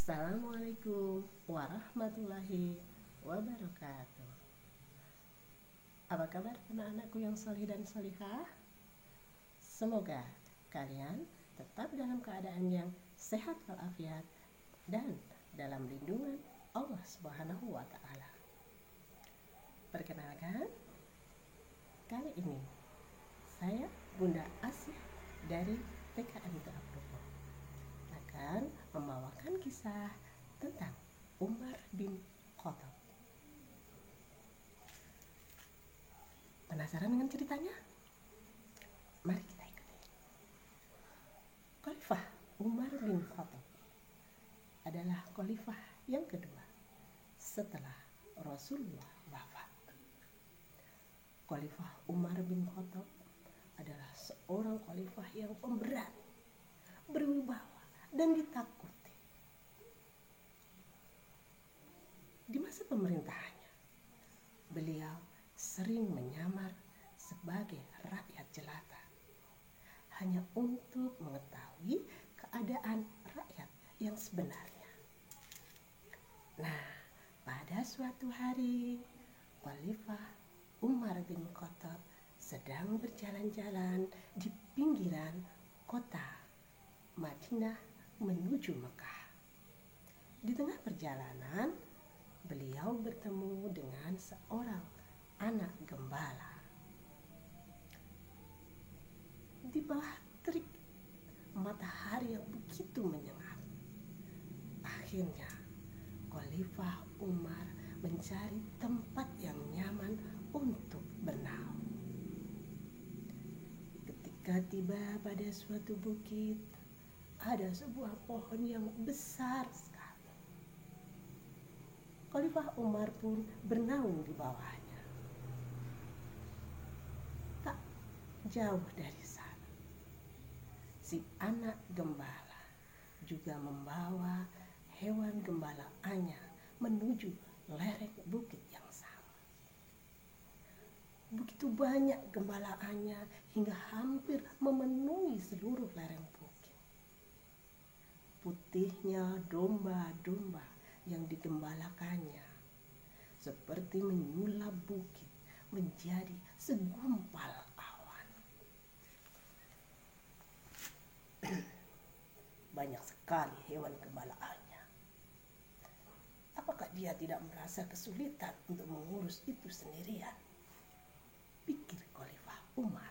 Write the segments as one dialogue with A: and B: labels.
A: Assalamualaikum warahmatullahi wabarakatuh. Apa kabar anak-anakku yang solih dan solihah? Semoga kalian tetap dalam keadaan yang sehat walafiat dan dalam lindungan Allah Subhanahu wa Ta'ala. Perkenalkan, kali ini saya Bunda Asyah dari TKN Abdullah akan membawakan kisah tentang Umar bin Khattab. Penasaran dengan ceritanya? Mari kita ikuti. Khalifah Umar bin Khattab adalah khalifah yang kedua setelah Rasulullah wafat. Khalifah Umar bin Khattab adalah seorang khalifah yang pemberani, berwibawa, dan ditakuti. Di masa pemerintahannya, beliau sering menyamar sebagai rakyat jelata hanya untuk mengetahui keadaan rakyat yang sebenarnya. Nah, pada suatu hari, Khalifah Umar bin Khattab sedang berjalan-jalan di pinggiran kota Madinah menuju Mekah. Di tengah perjalanan, beliau bertemu dengan seorang anak gembala. Di bawah terik matahari yang begitu menyengat, akhirnya Khalifah Umar mencari tempat yang nyaman untuk bernaung. Ketika tiba pada suatu bukit, ada sebuah pohon yang besar sekali. Khalifah Umar pun bernaung di bawahnya. Tak jauh dari sana, si anak gembala juga membawa hewan gembalaannya menuju lereng bukit yang sama. Begitu banyak gembalaannya hingga hampir memenuhi seluruh lereng bukit. Putihnya domba-domba yang digembalakannya seperti menyulap bukit menjadi segumpal awan. Banyak sekali hewan gembalaannya. Apakah dia tidak merasa kesulitan untuk mengurus itu sendirian? Pikir Khalifah Umar.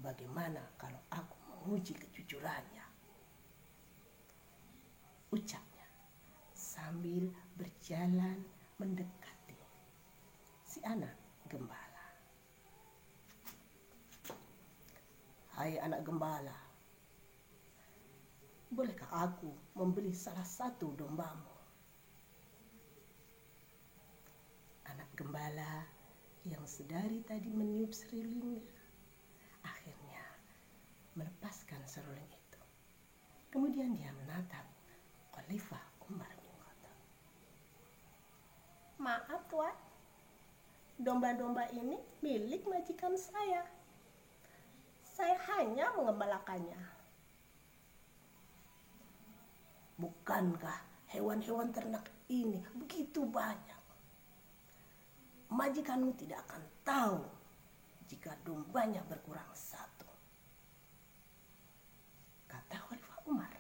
A: Bagaimana kalau aku menguji kejujurannya? Ucapnya sambil berjalan mendekati si anak gembala. Hai anak gembala, bolehkah aku membeli salah satu dombamu? Anak gembala yang sedari tadi meniup serilingnya akhirnya melepaskan seruling itu. Kemudian dia menatap Khalifah Umar bin Khattab. Maaf tuan, domba-domba ini milik majikan saya. Saya hanya mengembalakannya. Bukankah hewan-hewan ternak ini begitu banyak? Majikanmu tidak akan tahu jika dombanya berkurang satu, kata Khalifah Umar.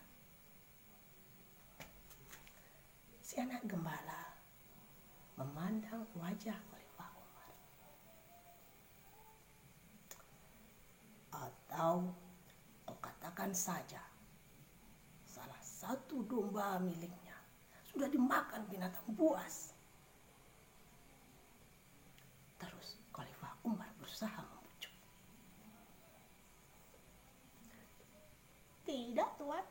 A: Si anak gembala memandang wajah Khalifah Umar. Atau kau katakan saja salah satu domba miliknya sudah dimakan binatang buas. Terus Khalifah Umar berusaha membujuk. Tidak tuan,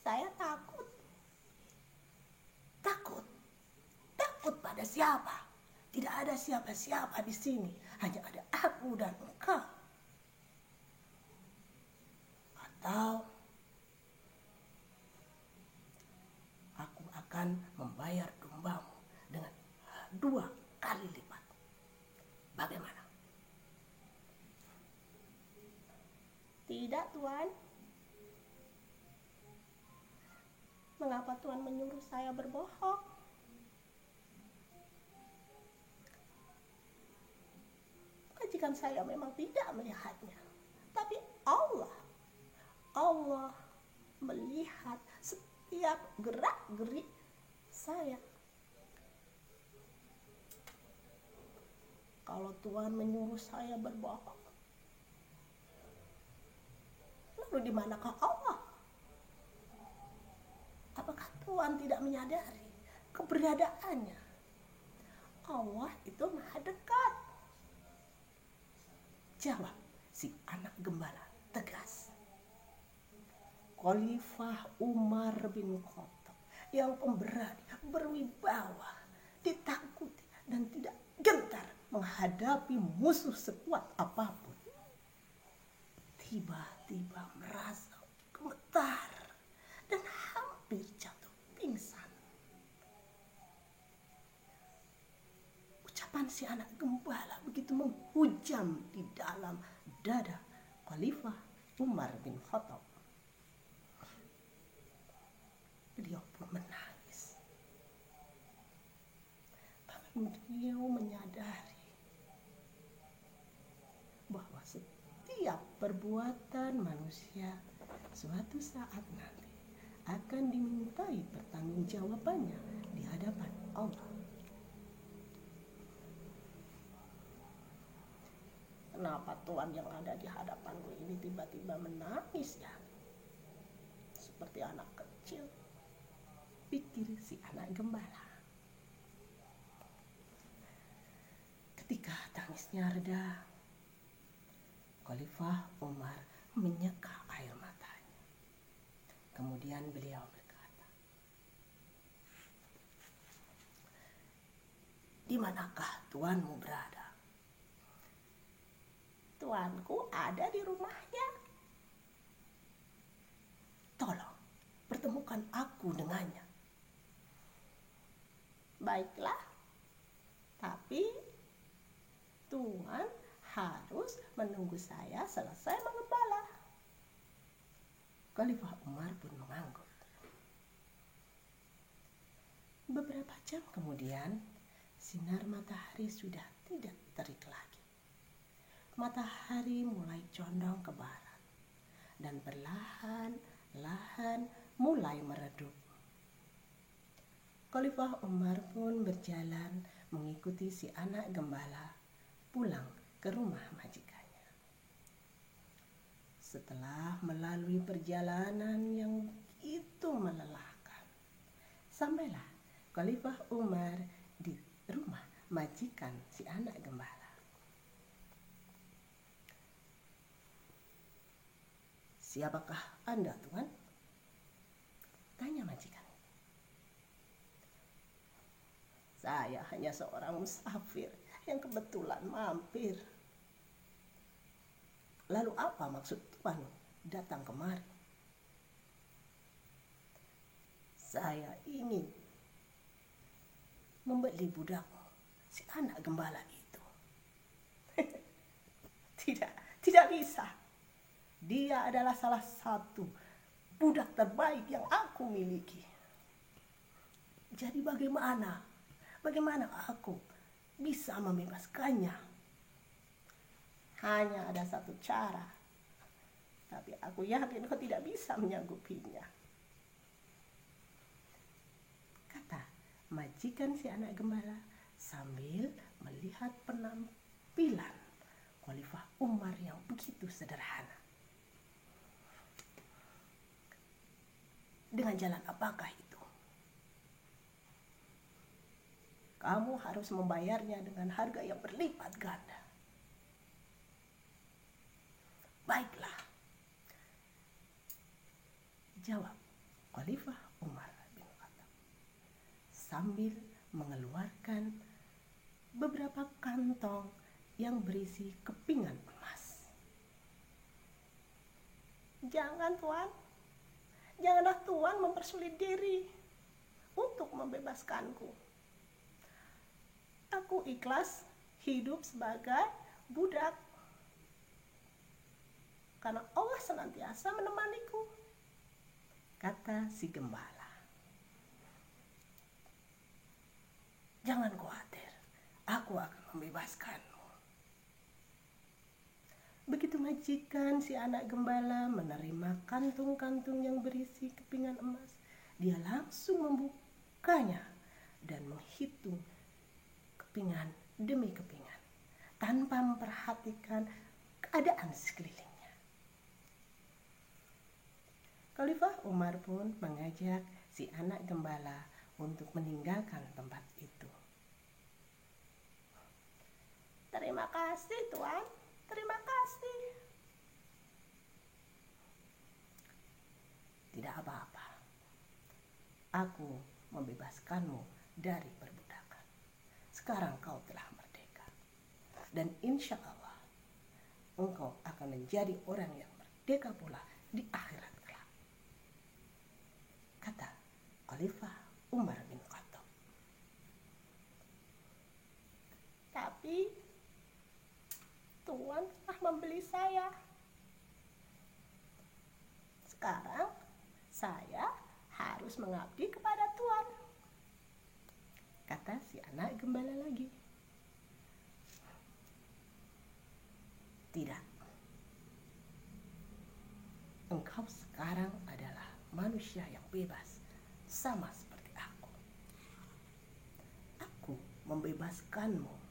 A: saya takut. Takut? Takut pada siapa? Tidak ada siapa-siapa di sini, hanya ada aku dan engkau. Atau aku akan membayar dombamu dengan 2 kali lipat. Bagaimana? Tidak tuan, Kenapa Tuhan menyuruh saya berbohong? Majikan saya memang tidak melihatnya, tapi Allah melihat setiap gerak-gerik saya. Kalau Tuhan menyuruh saya berbohong, lalu di manakah Allah? Apakah Tuhan tidak menyadari keberadaannya? Allah itu maha dekat. Jawab si anak gembala tegas. Khalifah Umar bin Khattab yang pemberani, berwibawa, ditakuti dan tidak gentar menghadapi musuh sekuat apapun, tiba-tiba merasa gemetar dan hampir jatuh pingsan. Ucapan si anak gembala begitu menghujam di dalam dada Khalifah Umar bin Khattab. Beliau pun menangis. Bahkan beliau menyadari bahwa setiap perbuatan manusia suatu saat nanti akan dimintai pertanggungjawabannya di hadapan Allah. Kenapa Tuhan yang ada di hadapanku ini tiba-tiba menangis ya? Seperti anak kecil, pikir si anak gembala. Ketika tangisnya reda, Khalifah Umar menyeka air matanya. Kemudian beliau berkata, "Di manakah tuanmu berada?" "Tuanku ada di rumahnya." "Tolong pertemukan aku dengannya." "Baiklah, tapi Tuan harus menunggu saya selesai mengembala." Khalifah Umar pun mengangguk. Beberapa jam kemudian, sinar matahari sudah tidak terik lagi. Matahari mulai condong ke barat dan perlahan-lahan mulai meredup. Khalifah Umar pun berjalan mengikuti si anak gembala pulang ke rumah majikannya. Setelah melalui perjalanan yang begitu melelahkan, sampailah Khalifah Umar di rumah majikan si anak gembala. "Siapakah Anda, Tuan?" tanya majikan. "Saya hanya seorang musafir yang kebetulan mampir." "Lalu apa maksud Tuan datang kemari?" "Saya ingin membeli budakmu, si anak gembala itu." Tidak bisa. Dia adalah salah satu budak terbaik yang aku miliki. Jadi bagaimana aku bisa membebaskannya? Hanya ada satu cara, tapi aku yakin kau tidak bisa menyanggupinya, kata majikan si anak gembala sambil melihat penampilan Khalifah Umar yang begitu sederhana. "Dengan jalan apakah itu?" "Kamu harus membayarnya dengan harga yang berlipat ganda." "Baiklah," jawab Khalifah Umar bin Khattab sambil mengeluarkan beberapa kantong yang berisi kepingan emas. "Jangan, Tuan. Janganlah Tuan mempersulit diri untuk membebaskanku. Aku ikhlas hidup sebagai budak karena Allah senantiasa menemaniku," kata si gembala. membebaskanmu. Begitu majikan si anak gembala menerima kantung-kantung yang berisi kepingan emas, dia langsung membukanya dan menghitung kepingan demi kepingan tanpa memperhatikan keadaan sekelilingnya. Khalifah Umar pun mengajak si anak gembala untuk meninggalkan tempat itu. "Terima kasih, Tuan. Terima kasih." "Tidak apa-apa. Aku membebaskanmu dari perbudakan. Sekarang kau telah merdeka. Dan insya Allah, engkau akan menjadi orang yang merdeka pula di akhirat kelak," kata Khalifah Umar bin Khattab. "Tapi Tuan telah membeli saya. Sekarang saya harus mengabdi kepada Tuan," kata si anak gembala lagi. "Tidak. Engkau sekarang adalah manusia yang bebas, sama seperti aku. Aku membebaskanmu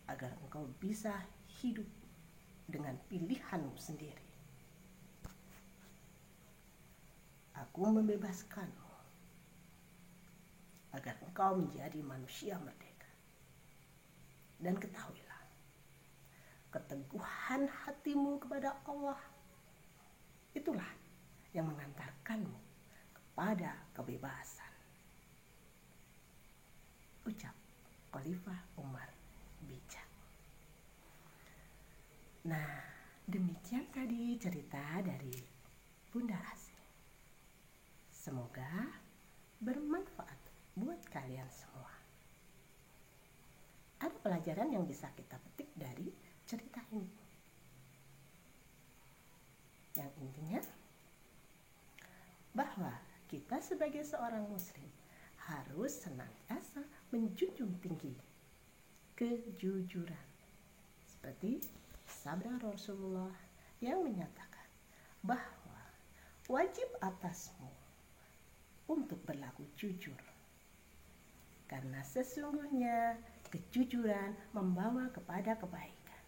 A: agar engkau bisa hidup dengan pilihanmu sendiri. Aku membebaskanmu agar engkau menjadi manusia merdeka. Dan ketahuilah, keteguhan hatimu kepada Allah itulah yang mengantarkanmu kepada kebebasan," ucap Khalifah Umar bijak. Nah, demikian tadi cerita dari Bunda Asih. Semoga bermanfaat buat kalian semua. Ada pelajaran yang bisa kita petik dari cerita ini. Yang intinya bahwa kita sebagai seorang muslim harus senantiasa menjunjung tinggi kejujuran. Seperti sabda Rasulullah yang menyatakan bahwa wajib atasmu untuk berlaku jujur, karena sesungguhnya kejujuran membawa kepada kebaikan,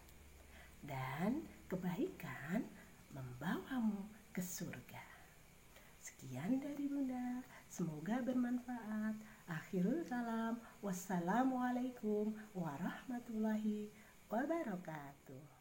A: dan kebaikan membawamu ke surga. Sekian dari Bunda, semoga bermanfaat. Akhirul kalam, wassalamualaikum warahmatullahi wabarakatuh.